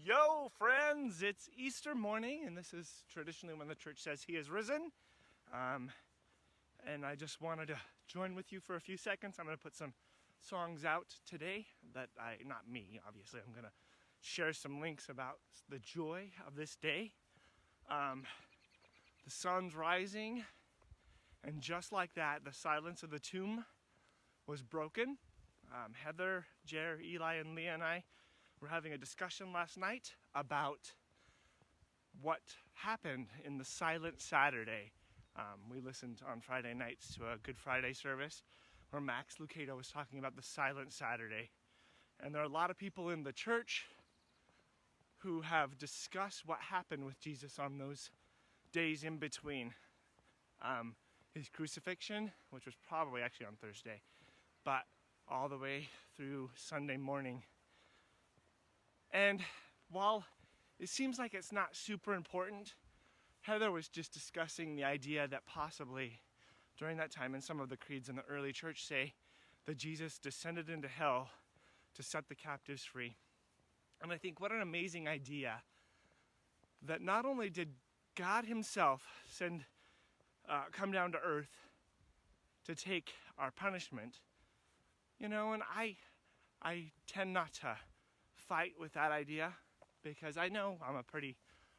Yo, friends, it's Easter morning, and this is traditionally when the church says he is risen. And I just wanted to join with you for a few seconds. I'm going to put some songs out today not me, obviously. I'm going to share some links about the joy of this day. The sun's rising, and just like that, the silence of the tomb was broken. Heather, Jer, Eli, and Leah and I were having a discussion last night about what happened in the Silent Saturday. We listened on Friday nights to a Good Friday service where Max Lucado was talking about the Silent Saturday. And there are a lot of people in the church who have discussed what happened with Jesus on those days in between. His crucifixion, which was probably actually on Thursday, but all the way through Sunday morning. And while it seems like it's not super important, Heather was just discussing the idea that possibly during that time, and some of the creeds in the early church say that Jesus descended into hell to set the captives free. And I think what an amazing idea that not only did God himself come down to earth to take our punishment, and I tend not to fight with that idea because I know I'm a pretty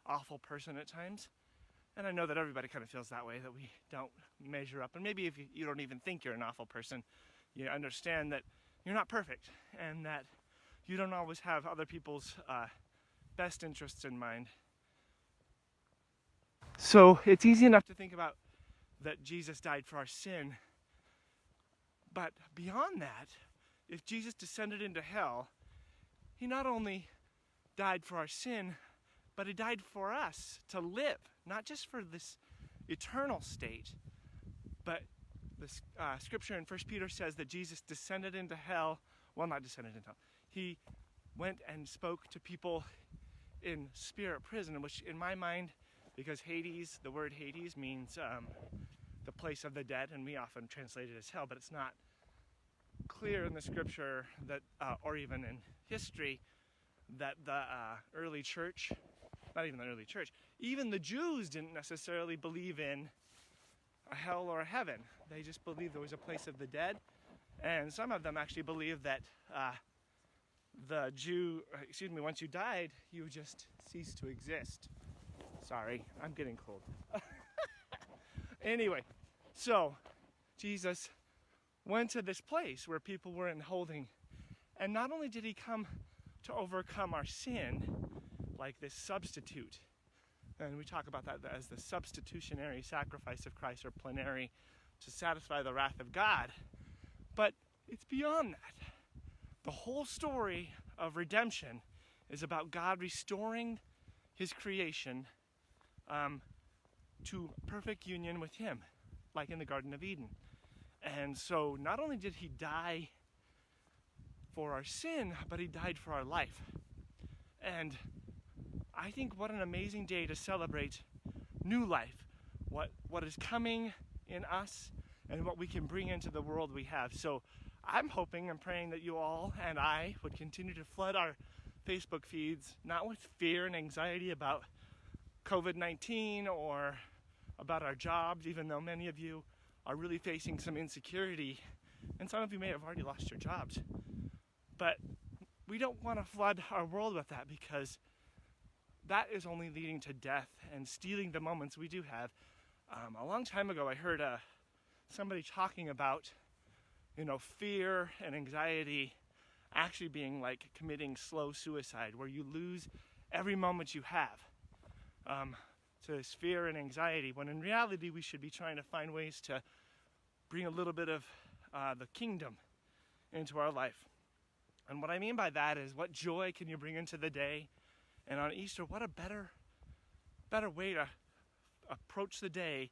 awful person at times, and I know that everybody kind of feels that way, that we don't measure up. And maybe if you don't even think you're an awful person, you understand that you're not perfect and that you don't always have other people's best interests in mind. So it's easy enough to think about that Jesus died for our sin, but beyond that, if Jesus descended into hell, he not only died for our sin, but he died for us to live, not just for this eternal state, but the scripture in 1 Peter says that Jesus descended into hell. Well, not descended into hell. He went and spoke to people in spirit prison, which in my mind, because Hades, the word Hades means the place of the dead, and we often translate it as hell, but it's not clear in the scripture that, or even in history, that the early church, not even the early church, even the Jews didn't necessarily believe in a hell or a heaven. They just believed there was a place of the dead, and some of them actually believed that once you died, you just ceased to exist. Sorry, I'm getting cold. Anyway, so Jesus went to this place where people were in holding, and not only did he come to overcome our sin, like this substitute, and we talk about that as the substitutionary sacrifice of Christ, or plenary, to satisfy the wrath of God, but it's beyond that. The whole story of redemption is about God restoring his creation to perfect union with him, like in the Garden of Eden. And so not only did he die for our sin, but he died for our life. And I think what an amazing day to celebrate new life, what is coming in us and what we can bring into the world we have. So I'm hoping and praying that you all and I would continue to flood our Facebook feeds, not with fear and anxiety about COVID-19 or about our jobs, even though many of you are really facing some insecurity, and some of you may have already lost your jobs. But we don't want to flood our world with that, because that is only leading to death and stealing the moments we do have. A long time ago, I heard somebody talking about, fear and anxiety actually being like committing slow suicide, where you lose every moment you have to this fear and anxiety, when in reality we should be trying to find ways to bring a little bit of the kingdom into our life. And what I mean by that is, what joy can you bring into the day? And on Easter, what a better way to approach the day,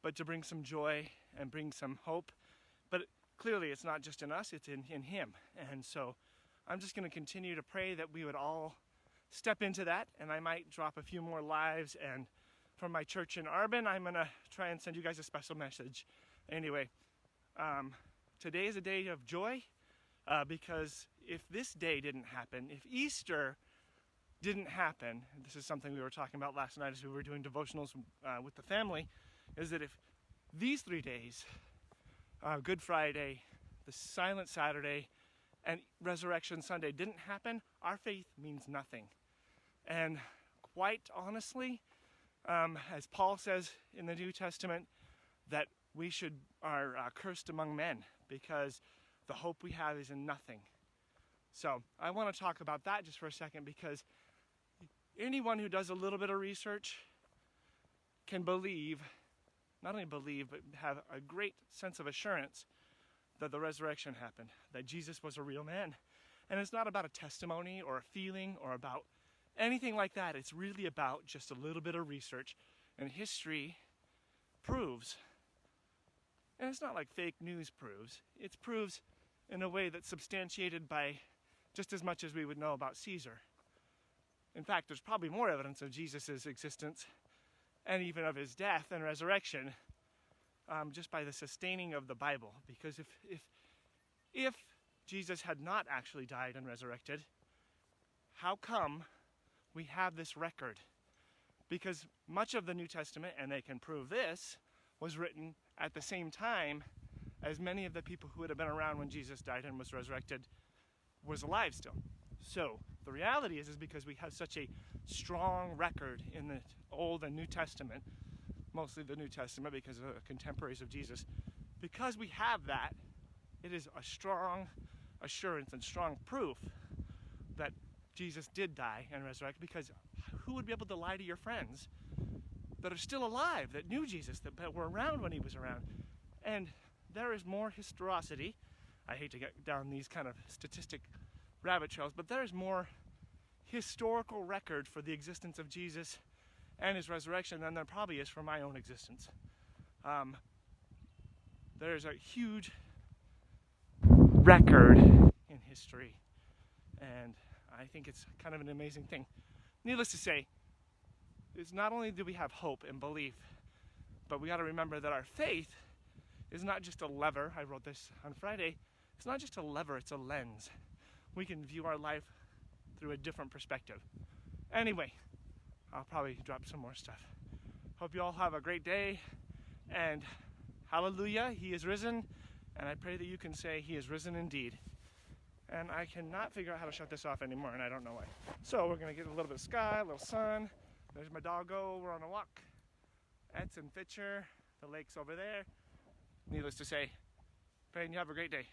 but to bring some joy and bring some hope. But clearly it's not just in us, it's in him. And so I'm just going to continue to pray that we would all step into that, and I might drop a few more lives. And from my church in Arbin, I'm going to try and send you guys a special message. Anyway, today is a day of joy, because if this day didn't happen, if Easter didn't happen, and this is something we were talking about last night as we were doing devotionals with the family, is that if these 3 days, Good Friday, the Silent Saturday, and Resurrection Sunday didn't happen, our faith means nothing. And quite honestly, as Paul says in the New Testament, that we are cursed among men because the hope we have is in nothing. So I want to talk about that just for a second, because anyone who does a little bit of research can not only believe, but have a great sense of assurance that the resurrection happened, that Jesus was a real man. And it's not about a testimony or a feeling or about anything like that. It's really about just a little bit of research. And history proves, and it's not like fake news proves, it proves in a way that's substantiated by just as much as we would know about Caesar. In fact, there's probably more evidence of Jesus' existence and even of his death and resurrection just by the sustaining of the Bible. Because if Jesus had not actually died and resurrected, how come we have this record? Because much of the New Testament, and they can prove this, was written at the same time as many of the people who would have been around when Jesus died and was resurrected was alive still. So the reality is because we have such a strong record in the Old and New Testament, mostly the New Testament because of the contemporaries of Jesus, because we have that, it is a strong assurance and strong proof that Jesus did die and resurrect, because who would be able to lie to your friends that are still alive, that knew Jesus, that were around when he was around? And there is more historicity. I hate to get down these kind of statistic rabbit trails, but there is more historical record for the existence of Jesus and his resurrection than there probably is for my own existence. There's a huge record in history, and I think it's kind of an amazing thing. Needless to say, it's not only do we have hope and belief, but we got to remember that our faith is not just a lever. I wrote this on Friday. It's not just a lever, it's a lens. We can view our life through a different perspective. Anyway, I'll probably drop some more stuff. Hope you all have a great day, and hallelujah, he is risen, and I pray that you can say he is risen indeed. And I cannot figure out how to shut this off anymore, and I don't know why. So we're going to get a little bit of sky, a little sun. There's my doggo. We're on a walk. Edson Fitcher. The lake's over there. Needless to say, praying you have a great day.